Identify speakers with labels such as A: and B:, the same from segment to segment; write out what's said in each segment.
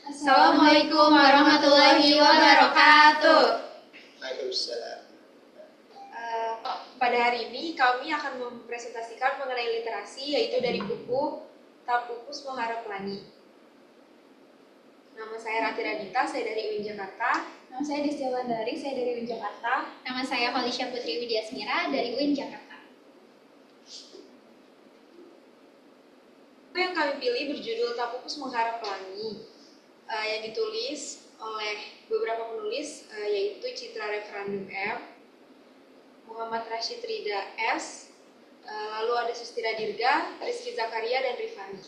A: Assalamualaikum warahmatullahi wabarakatuh.
B: Waalaikumsalam.
A: Pada hari ini kami akan mempresentasikan mengenai literasi, yaitu dari buku Tak Pupus Mengharap Pelangi. Nama saya Rati Radita, saya dari UIN Jakarta.
C: Nama saya Destia Landari, saya dari UIN Jakarta.
D: Nama saya Felicia Putri Widyasmira dari UIN Jakarta.
A: Buku yang kami pilih berjudul Tak Pupus Mengharap Pelangi, yang ditulis oleh beberapa penulis, yaitu Citra Referendum M, Muhammad Rashid Rida S, lalu ada Sustira Dirga, Rizky Zakaria, dan Rifani.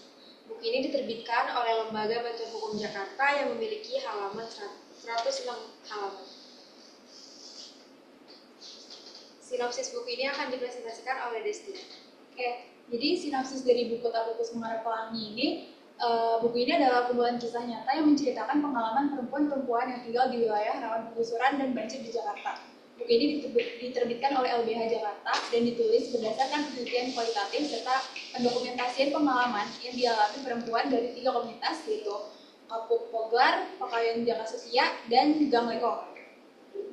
A: Buku ini diterbitkan oleh Lembaga Bantuan Hukum Jakarta yang memiliki halaman 106 halaman. Sinopsis buku ini akan dipresentasikan oleh Destia.
C: Jadi sinopsis dari buku Tak Pupus Mengharap Pelangi ini, buku ini adalah kumpulan kisah nyata yang menceritakan pengalaman perempuan-perempuan yang tinggal di wilayah rawan penggusuran dan banjir di Jakarta. Buku ini diterbitkan oleh LBH Jakarta dan ditulis berdasarkan penelitian kualitatif serta pendokumentasian pengalaman yang dialami perempuan dari 3 komunitas, yaitu Kapuk Poglar, Pakayan Jakarta Setia, dan Gang Leko.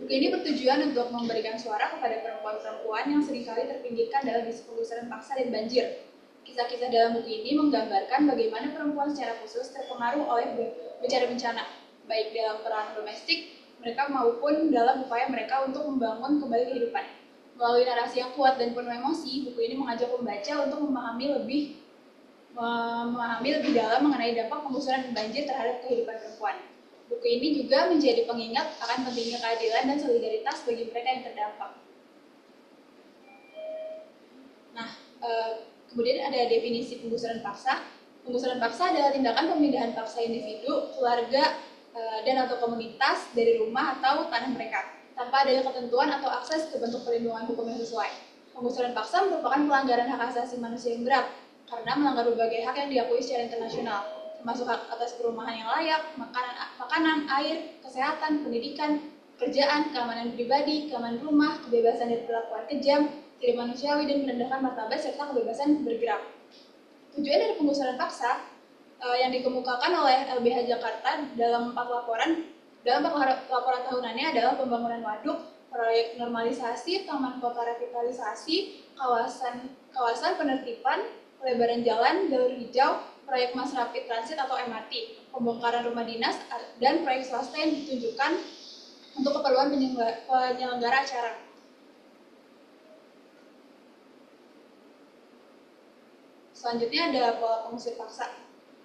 C: Buku ini bertujuan untuk memberikan suara kepada perempuan-perempuan yang seringkali terpinggirkan dalam isu penggusuran paksa dan banjir. Kisah-kisah dalam buku ini menggambarkan bagaimana perempuan secara khusus terpengaruh oleh bencana-bencana, baik dalam peran domestik mereka maupun dalam upaya mereka untuk membangun kembali kehidupan. Melalui narasi yang kuat dan penuh emosi, buku ini mengajak pembaca untuk memahami lebih dalam mengenai dampak penggusuran dan banjir terhadap kehidupan perempuan. Buku ini juga menjadi pengingat akan pentingnya keadilan dan solidaritas bagi mereka yang terdampak. Nah, kemudian ada definisi penggusuran paksa. Penggusuran paksa adalah tindakan pemindahan paksa individu, keluarga, dan atau komunitas dari rumah atau tanah mereka tanpa adanya ketentuan atau akses ke bentuk perlindungan hukum yang sesuai. Penggusuran paksa merupakan pelanggaran hak asasi manusia yang berat karena melanggar berbagai hak yang diakui secara internasional, termasuk hak atas perumahan yang layak, makanan, air, kesehatan, pendidikan, pekerjaan, keamanan pribadi, keamanan rumah, kebebasan dari perlakuan kejam, tidak manusiawi, dan merendahkan martabat serta kebebasan bergerak. Tujuan dari penggusuran paksa yang dikemukakan oleh LBH Jakarta dalam 4 laporan tahunannya adalah pembangunan waduk, proyek normalisasi, taman kota revitalisasi, kawasan penertiban, pelebaran jalan, jalur hijau, proyek Mass Rapid Transit atau MRT, pembongkaran rumah dinas, dan proyek swasta yang ditunjukkan untuk keperluan penyelenggara acara. Selanjutnya ada pola pengusir paksa.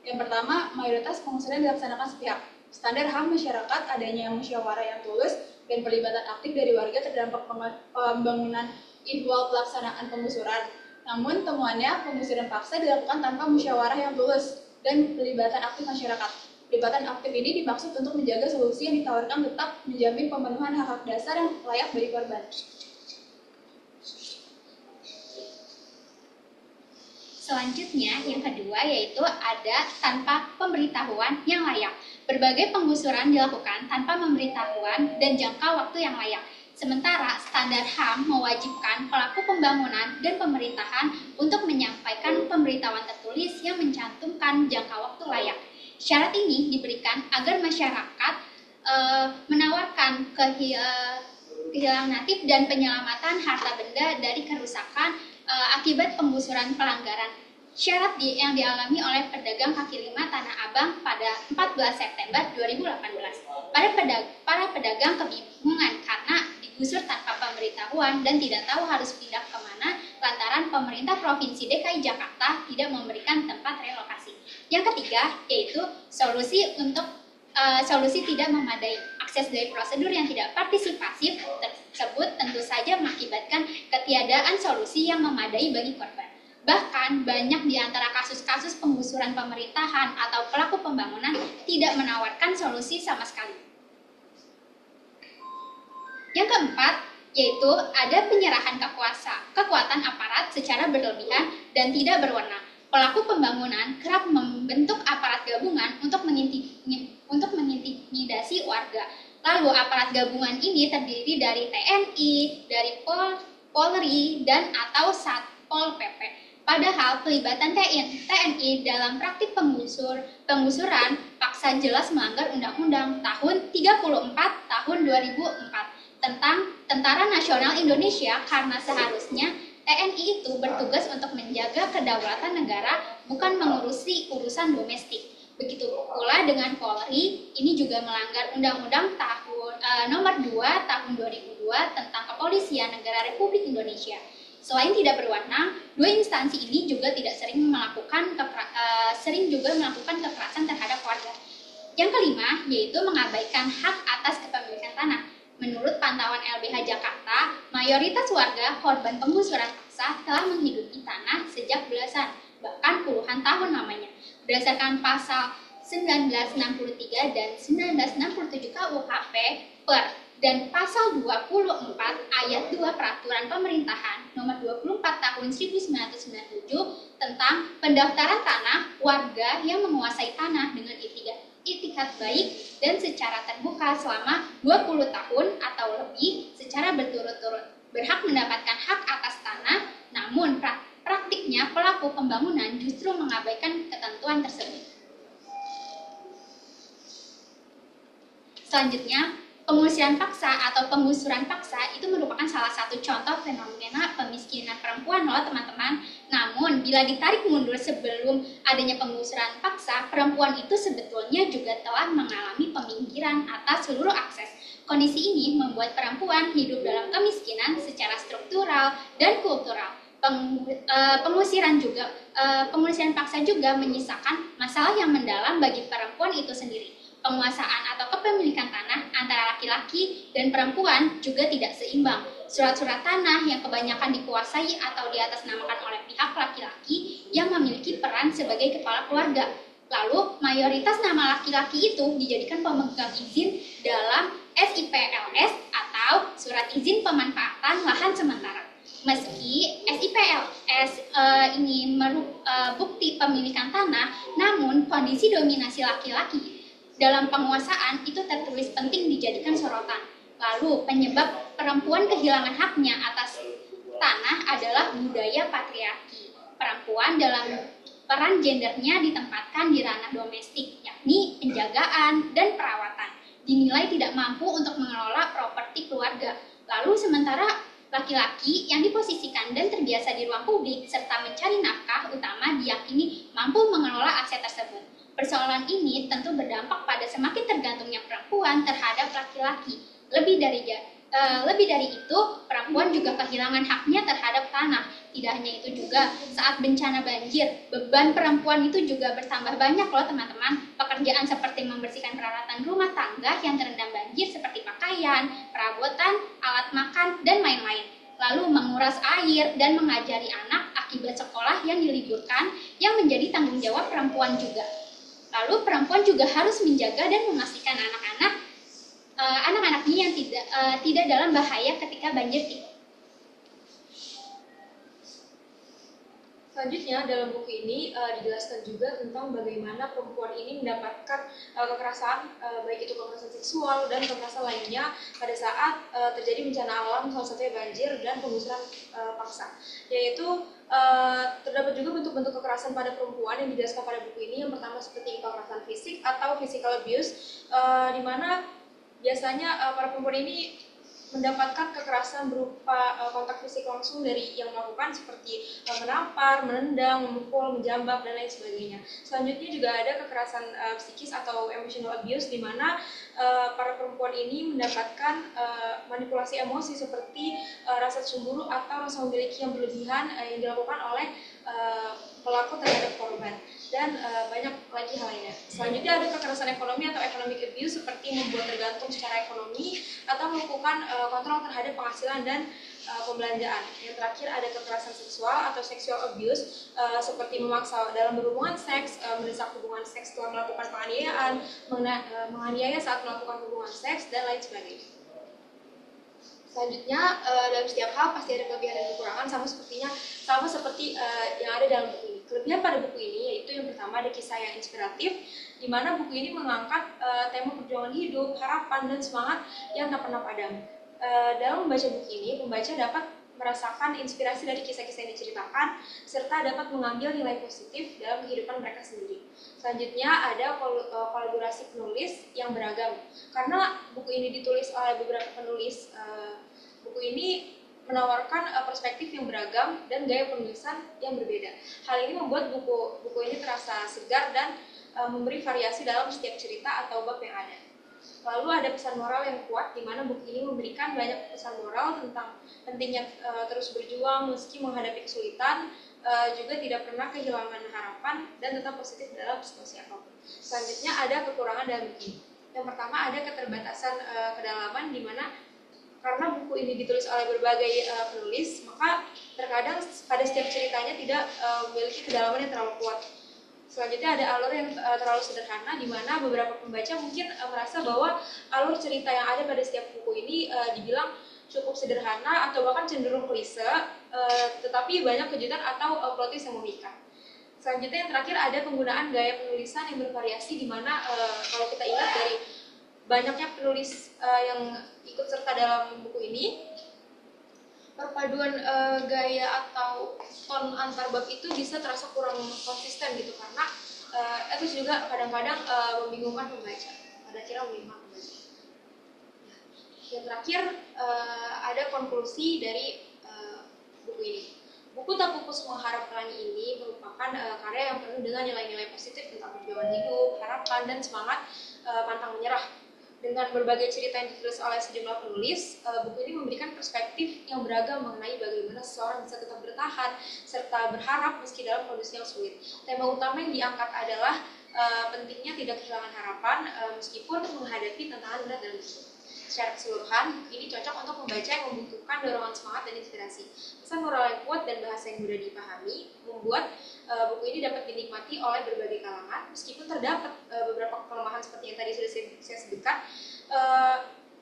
C: Yang pertama, mayoritas pengusiran dilaksanakan sepihak. Standar HAM masyarakat adanya musyawarah yang tulus dan pelibatan aktif dari warga terdampak pembangunan ihwal pelaksanaan penggusuran. Namun temuannya pengusiran paksa dilakukan tanpa musyawarah yang tulus dan pelibatan aktif masyarakat. Pelibatan aktif ini dimaksud untuk menjaga solusi yang ditawarkan tetap menjamin pemenuhan hak-hak dasar yang layak bagi korban.
D: Selanjutnya, yang kedua yaitu ada tanpa pemberitahuan yang layak. Berbagai penggusuran dilakukan tanpa pemberitahuan dan jangka waktu yang layak. Sementara standar HAM mewajibkan pelaku pembangunan dan pemerintahan untuk menyampaikan pemberitahuan tertulis yang mencantumkan jangka waktu layak. Syarat ini diberikan agar masyarakat menawarkan kehilangan natif dan penyelamatan harta benda dari kerusakan akibat penggusuran pelanggaran syarat yang dialami oleh pedagang kaki lima Tanah Abang pada 14 September 2018. Para pedagang kebingungan karena digusur tanpa pemberitahuan dan tidak tahu harus pindah kemana lantaran pemerintah Provinsi DKI Jakarta tidak memberikan tempat relokasi. Yang ketiga yaitu solusi tidak memadai. Akses dari prosedur yang tidak partisipasif tersebut tentu saja mengakibatkan ketiadaan solusi yang memadai bagi korban. Bahkan banyak di antara kasus-kasus penggusuran pemerintahan atau pelaku pembangunan tidak menawarkan solusi sama sekali. Yang keempat yaitu ada penyerahan kekuatan aparat secara berlebihan dan tidak berwenang. Pelaku pembangunan kerap membentuk aparat gabungan untuk mengintimidasi warga. Lalu aparat gabungan ini terdiri dari TNI, dari Polri, dan atau Satpol PP. Padahal pelibatan TNI dalam praktik penggusuran paksa paksa jelas melanggar Undang-Undang tahun 34 tahun 2004 tentang Tentara Nasional Indonesia, karena seharusnya TNI itu bertugas untuk menjaga kedaulatan negara, bukan mengurusi urusan domestik. Begitu pula dengan Polri, ini juga melanggar Undang-Undang nomor 2 tahun 2002 tentang Kepolisian Negara Republik Indonesia. Selain tidak berwenang, dua instansi ini juga tidak sering melakukan kekerasan terhadap warga. Yang kelima, yaitu mengabaikan hak atas kepemilikan tanah. Menurut pantauan LBH Jakarta, mayoritas warga korban penggusuran paksa telah menghidupi tanah sejak belasan, bahkan puluhan tahun lamanya. Berdasarkan pasal 1963 dan 1967 KUHP dan pasal 24 ayat 2 Peraturan Pemerintahan nomor 24 tahun 1997 tentang pendaftaran tanah, warga yang menguasai tanah dengan itikat baik dan secara terbuka selama 20 tahun atau lebih secara berturut-turut berhak mendapatkan hak atas tanah, namun praktiknya pelaku pembangunan justru mengabaikan ketentuan tersebut. Selanjutnya, pengusiran paksa atau penggusuran paksa itu merupakan salah satu contoh fenomena pemiskinan perempuan loh teman-teman. Namun, bila ditarik mundur sebelum adanya penggusuran paksa, perempuan itu sebetulnya juga telah mengalami pemingkiran atas seluruh akses. Kondisi ini membuat perempuan hidup dalam kemiskinan secara struktural dan kultural. Pengusiran paksa juga menyisakan masalah yang mendalam bagi perempuan itu sendiri. Penguasaan atau kepemilikan tanah antara laki-laki dan perempuan juga tidak seimbang. Surat-surat tanah yang kebanyakan dikuasai atau diatasnamakan oleh pihak laki-laki yang memiliki peran sebagai kepala keluarga. Lalu, mayoritas nama laki-laki itu dijadikan pemegang izin dalam SIPLS atau Surat Izin Pemanfaatan Lahan Sementara. Meski SIPLS ini bukti pemilikan tanah, namun kondisi dominasi laki-laki dalam penguasaan itu tertulis penting dijadikan sorotan. Lalu, penyebab perempuan kehilangan haknya atas tanah adalah budaya patriarki. Perempuan dalam peran gendernya ditempatkan di ranah domestik, yakni penjagaan dan perawatan. Dinilai tidak mampu untuk mengelola properti keluarga. Lalu, sementara laki-laki yang diposisikan dan terbiasa di ruang publik serta mencari nafkah utama diyakini mampu mengelola aset tersebut. Persoalan ini tentu berdampak pada semakin tergantungnya perempuan terhadap laki-laki. Lebih dari itu, perempuan juga kehilangan haknya terhadap tanah. Tidak hanya itu juga, saat bencana banjir, beban perempuan itu juga bertambah banyak loh teman-teman. Pekerjaan seperti membersihkan peralatan rumah tangga yang terendam banjir seperti pakaian, perabotan, alat makan, dan lain-lain. Lalu menguras air dan mengajari anak akibat sekolah yang diliburkan yang menjadi tanggung jawab perempuan juga. Lalu perempuan juga harus menjaga dan memastikan anak-anaknya yang tidak dalam bahaya ketika banjir tiba.
A: Selanjutnya dalam buku ini dijelaskan juga tentang bagaimana perempuan ini mendapatkan kekerasan, baik itu kekerasan seksual dan kekerasan lainnya pada saat terjadi bencana alam, salah satunya banjir dan penggusuran paksa. Yaitu terdapat juga bentuk-bentuk kekerasan pada perempuan yang dijelaskan pada buku ini. Yang pertama seperti kekerasan fisik atau physical abuse, di mana biasanya para perempuan ini mendapatkan kekerasan berupa kontak fisik langsung dari yang melakukan seperti menampar, menendang, memukul, menjambak, dan lain sebagainya. Selanjutnya juga ada kekerasan psikis atau emotional abuse, di mana para perempuan ini mendapatkan manipulasi emosi seperti rasa cemburu atau rasa memiliki yang berlebihan yang dilakukan oleh pelaku terhadap korban, dan banyak lagi hal lainnya. Selanjutnya ada kekerasan ekonomi atau economic abuse, seperti membuat tergantung secara ekonomi atau melakukan kontrol terhadap penghasilan dan pembelanjaan. Yang terakhir ada kekerasan seksual atau sexual abuse, seperti memaksa dalam berhubungan seks, mendesak hubungan seks setelah melakukan penganiayaan, menganiaya saat melakukan hubungan seks, dan lain sebagainya. Selanjutnya, dalam setiap hal pasti ada kelebihan dan kekurangan, sama seperti yang ada dalam buku ini. Kelebihan pada buku ini yaitu yang pertama ada kisah yang inspiratif, di mana buku ini mengangkat tema perjuangan hidup, harapan, dan semangat yang tak pernah padam. Dalam membaca buku ini, pembaca dapat merasakan inspirasi dari kisah-kisah yang diceritakan, serta dapat mengambil nilai positif dalam kehidupan mereka sendiri. Selanjutnya ada kolaborasi penulis yang beragam. Karena buku ini ditulis oleh beberapa penulis, buku ini menawarkan perspektif yang beragam dan gaya penulisan yang berbeda. Hal ini membuat buku ini terasa segar dan memberi variasi dalam setiap cerita atau bab yang ada. Lalu ada pesan moral yang kuat, di mana buku ini memberikan banyak pesan moral tentang pentingnya terus berjuang meski menghadapi kesulitan, juga tidak pernah kehilangan harapan dan tetap positif dalam situasi apapun. Selanjutnya ada kekurangan dalam buku ini. Yang pertama ada keterbatasan kedalaman, di mana karena buku ini ditulis oleh berbagai penulis, maka terkadang pada setiap ceritanya tidak memiliki kedalaman yang terlalu kuat. Selanjutnya ada alur yang terlalu sederhana, di mana beberapa pembaca mungkin merasa bahwa alur cerita yang ada pada setiap buku ini dibilang cukup sederhana atau bahkan cenderung klise, tetapi banyak kejutan atau plot twist yang memikat. Selanjutnya yang terakhir ada penggunaan gaya penulisan yang bervariasi, di mana kalau kita ingat dari banyaknya penulis yang ikut serta dalam buku ini, perpaduan gaya atau ton antar bab itu bisa terasa kurang konsisten gitu, karena itu juga kadang-kadang membingungkan pembaca. Pada akhirnya membingungkan pembaca. Yang terakhir ada konklusi dari buku ini. Buku Tak Pupus Mengharap Pelangi ini merupakan karya yang penuh dengan nilai-nilai positif tentang perjuangan hidup, harapan, dan semangat pantang menyerah. Dengan berbagai cerita yang ditulis oleh sejumlah penulis, buku ini memberikan perspektif yang beragam mengenai bagaimana seseorang bisa tetap bertahan serta berharap meski dalam kondisi yang sulit. Tema utama yang diangkat adalah pentingnya tidak kehilangan harapan meskipun menghadapi tantangan berat dalam hidup. Secara keseluruhan, buku ini cocok untuk membaca yang membutuhkan dorongan semangat dan inspirasi. Pesan moral yang kuat dan bahasa yang mudah dipahami membuat buku ini dapat dinikmati oleh berbagai kalangan, meskipun terdapat beberapa kelemahan seperti yang tadi sudah saya sebutkan,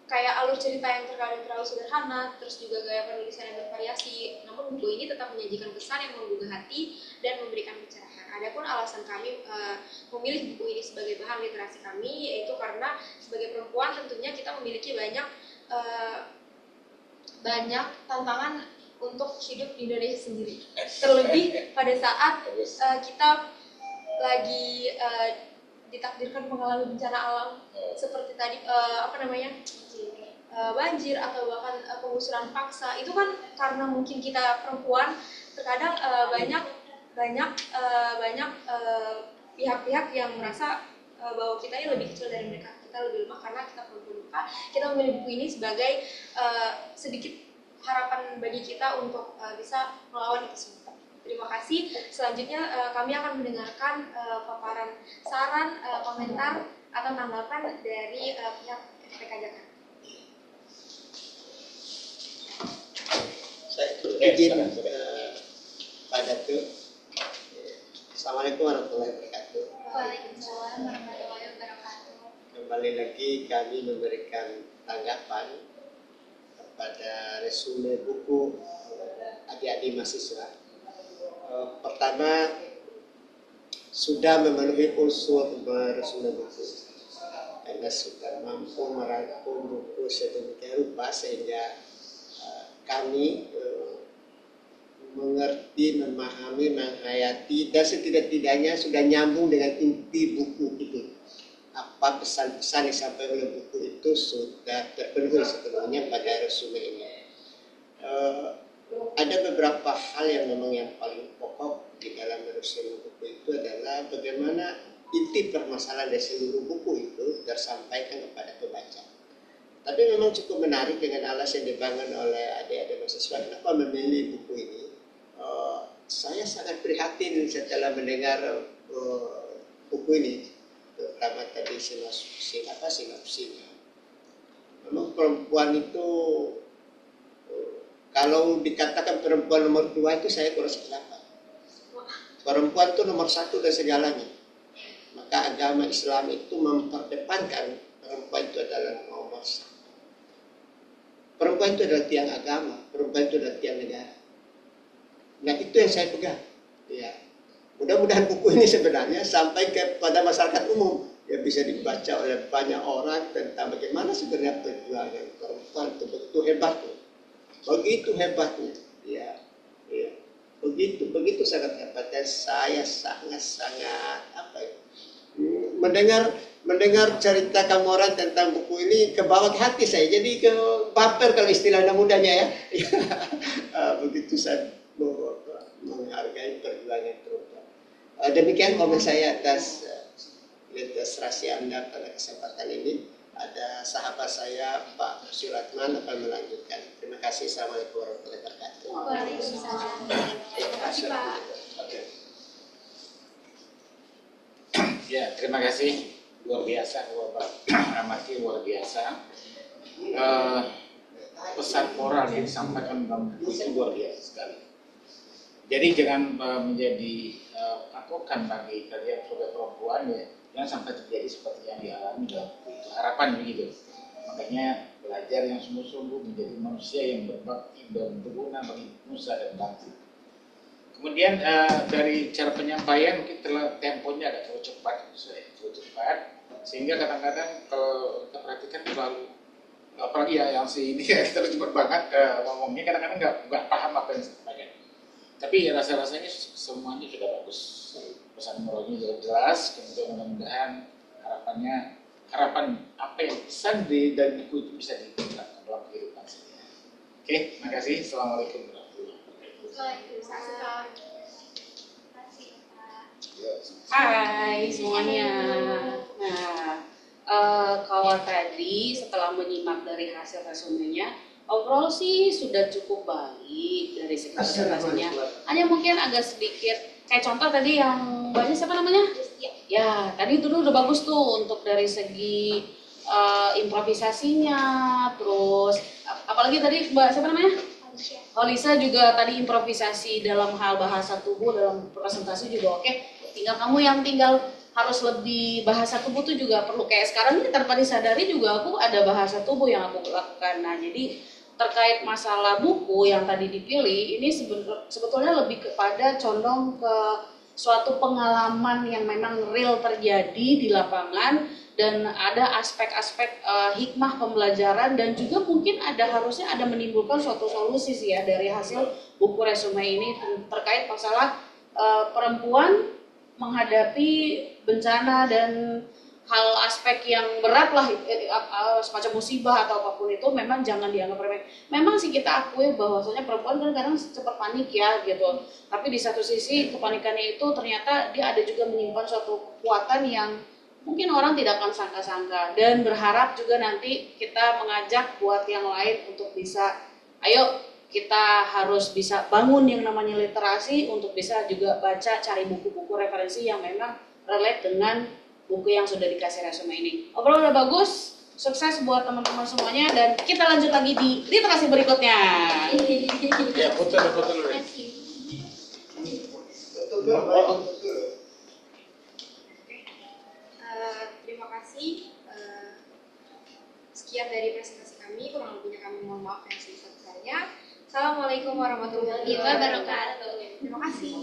A: kayak alur cerita yang terkadang terlalu sederhana, terus juga gaya penulisan yang bervariasi. Namun buku ini tetap menyajikan pesan yang menggugah hati dan memberikan pencerahan. Adapun alasan kami memilih buku ini sebagai bahan literasi kami, yaitu karena sebagai perempuan tentunya kita memiliki banyak tantangan untuk hidup di Indonesia sendiri. Terlebih pada saat kita lagi ditakdirkan mengalami bencana alam seperti tadi banjir atau bahkan penggusuran paksa. Itu kan karena mungkin kita perempuan, terkadang banyak pihak-pihak yang merasa bahwa kita ini lebih kecil dari mereka, kita lebih lemah karena kita perempuan. Maka kita memilih buku ini sebagai sedikit harapan bagi kita untuk bisa melawan itu semua. Terima kasih. Selanjutnya kami akan mendengarkan paparan saran, komentar atau tanggapan dari pihak FPK Jakarta.
B: Saya izin pada itu. Assalamualaikum warahmatullahi wabarakatuh.
D: Waalaikumsalam warahmatullahi wabarakatuh.
B: Kembali lagi kami memberikan tanggapan kepada resume buku adik-adik mahasiswa. Pertama, sudah memenuhi unsur resume buku karena sudah mampu merangkum buku sedemikian rupa sehingga kami mengerti, memahami, menghayati, dan setidak-tidaknya sudah nyambung dengan inti buku itu. Apa pesan-pesan yang disampaikan oleh buku itu sudah terpenuhi sepenuhnya pada resume ini. Ada beberapa hal yang memang yang paling pokok di dalam resume buku itu adalah bagaimana inti permasalahan dari seluruh buku itu tersampaikan kepada pembaca. Tapi memang cukup menarik dengan alasan yang dibangun oleh adik-adik mahasiswa kenapa memilih buku ini. Saya sangat prihatin setelah mendengar buku ini, terutama tadi sinopsinya. Memang perempuan itu, kalau dikatakan perempuan nomor 2 itu saya kurang sependapat. Perempuan itu nomor 1 dan segalanya. Maka agama Islam itu memperdepankan perempuan itu adalah nomor 1. Perempuan itu adalah tiang agama, perempuan itu adalah tiang negara. Nah itu yang saya pegang. Ya. Mudah-mudahan buku ini sebenarnya sampai kepada masyarakat umum, ya bisa dibaca oleh banyak orang tentang bagaimana sebenarnya perjuangan perempuan itu begitu hebatnya. Begitu hebatnya. Ya, ya. Begitu sangat hebat dan saya sangat apa ya, mendengar cerita Kamoran tentang buku ini ke bawah ke hati saya, jadi ke baper kalau istilah anak mudanya ya. Begitu saya menghargai perjuangan perempuan. Demikian komen saya atas ilustrasi Anda pada kesempatan ini. Ada sahabat saya Pak Suratman akan melanjutkan. Terima kasih. Assalamualaikum warahmatullahi wabarakatuh.
D: Waalaikumsalam. Terima kasih Pak.
B: Oke.
E: Ya, terima kasih. Luar biasa, Bapak amati luar biasa. Pesan moral yang disampaikan dalam buku itu luar biasa sekali. Jadi jangan menjadi patokan bagi kalian sebagai perempuan ya, jangan sampai terjadi seperti yang dialami dalam buku itu. Harapan begitu. Makanya belajar yang sungguh-sungguh menjadi manusia yang berbakti dan berguna bagi nusa dan bangsa. Kemudian dari cara penyampaian mungkin temponya agak terlalu cepat, sehingga kadang-kadang kalau kita perhatikan terlalu, apalagi ya yang si ini ya terlalu cepat banget ngomongnya, kadang-kadang nggak paham apa yang disampaikan. Tapi ya rasa-rasanya semuanya sudah bagus, pesan moralnya sudah jelas. Kemudian mudah-mudahan harapan apa yang pesan dari buku itu bisa diterapkan dalam kehidupan sehari-hari. Oke, terima kasih. Assalamualaikum warahmatullahi wabarakatuh.
D: Waalaikumsalam.
F: Hai semuanya. Nah, kalau tadi setelah menyimak dari hasil resumenya, overall sih sudah cukup baik dari segi presentasinya. Hanya mungkin agak sedikit, kayak contoh tadi yang banyak siapa namanya? Ya, tadi itu udah bagus tuh untuk dari segi improvisasinya, terus apalagi tadi Mbak siapa namanya? Lisa juga tadi improvisasi dalam hal bahasa tubuh dalam presentasi juga oke. Tinggal kamu yang harus lebih bahasa tubuh tuh juga perlu. Kayak sekarang ini tanpa disadari juga aku ada bahasa tubuh yang aku lakukan. Nah jadi terkait masalah buku yang tadi dipilih ini sebetulnya lebih kepada condong ke suatu pengalaman yang memang real terjadi di lapangan, dan ada aspek-aspek hikmah pembelajaran, dan juga mungkin harusnya ada menimbulkan suatu solusi sih ya dari hasil buku resume ini terkait masalah perempuan menghadapi bencana dan hal aspek yang berat lah, semacam musibah atau apapun itu memang jangan dianggap remeh. Memang sih kita akui bahwasanya perempuan kan kadang cepat panik ya gitu, tapi di satu sisi kepanikannya itu ternyata dia ada juga menyimpan suatu kekuatan yang mungkin orang tidak akan sangka-sangka, dan berharap juga nanti kita mengajak buat yang lain untuk bisa, ayo kita harus bisa bangun yang namanya literasi untuk bisa juga baca, cari buku-buku referensi yang memang relate dengan buku yang sudah dikasih resume ini. Overall udah bagus, sukses buat teman-teman semuanya, dan kita lanjut lagi di literasi berikutnya.
E: Ya, foto dulu.
A: Terima kasih. Sekian dari presentasi kami, kurang lebihnya kami mohon maaf yang sebesar-besarnya. Assalamualaikum warahmatullahi wabarakatuh.
D: Wabarakatuh.
A: Terima kasih.